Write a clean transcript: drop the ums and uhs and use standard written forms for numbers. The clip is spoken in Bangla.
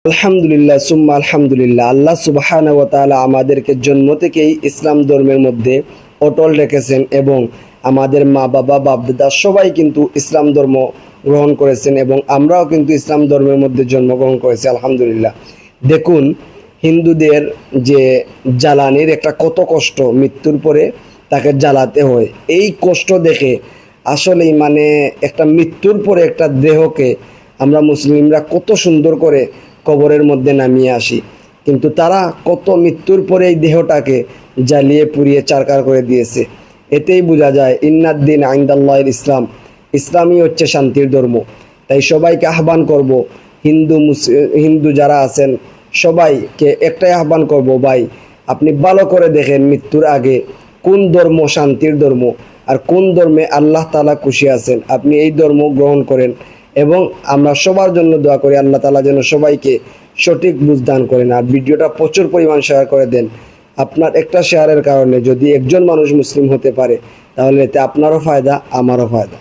আলহামদুলিল্লাহ সুম্মা আলহামদুলিল্লাহ। আল্লাহ সুবহানাহু ওয়া তাআলা আমাদেরকে জন্ম থেকেই ইসলাম ধর্মের মধ্যে অটল রেখেছেন এবং আমাদের মা বাবা বাপদাদা সবাই কিন্তু ইসলাম ধর্ম গ্রহণ করেছেন এবং আমরাও কিন্তু ইসলাম ধর্মের মধ্যে জন্মগ্রহণ করেছি আলহামদুলিল্লাহ। দেখুন, হিন্দুদের যে জ্বালানির একটা কত কষ্ট, মৃত্যুর পরে তাকে জ্বালাতে হয়। এই কষ্ট দেখে আসলেই একটা মৃত্যুর পরে একটা দেহকে আমরা মুসলিমরা কত সুন্দর করে কবরের মধ্যে নামিয়ে আসি, কিন্তু তারা কত মৃত্যুর পরে এই দেহটাকে জ্বালিয়ে পুড়িয়ে চারকার করে দিয়েছে। এতেই বোঝা যায় ইন্নাদ্দিন ইনদাল্লাহিল ইসলাম, ইসলামই হচ্ছে শান্তির ধর্ম। তাই সবাইকে আহ্বান করব, হিন্দু যারা আছেন সবাইকে একটাই আহ্বান করব, ভাই আপনি ভালো করে দেখেন মৃত্যুর আগে কোন ধর্ম শান্তির ধর্ম আর কোন ধর্মে আল্লাহ তাআলা খুশি আছেন, আপনি এই ধর্ম গ্রহণ করেন। এবং আমরা সবার জন্য দোয়া করি আল্লাহ তাআলা যেন সবাইকে সঠিক বুঝ দান করেন। আর ভিডিওটা প্রচুর পরিমাণ শেয়ার করে দেন। আপনার একটা শেয়ারের কারণে যদি একজন মানুষ মুসলিম হতে পারে, তাহলে এতে আপনারও ফায়দা, আমারও ফায়দা।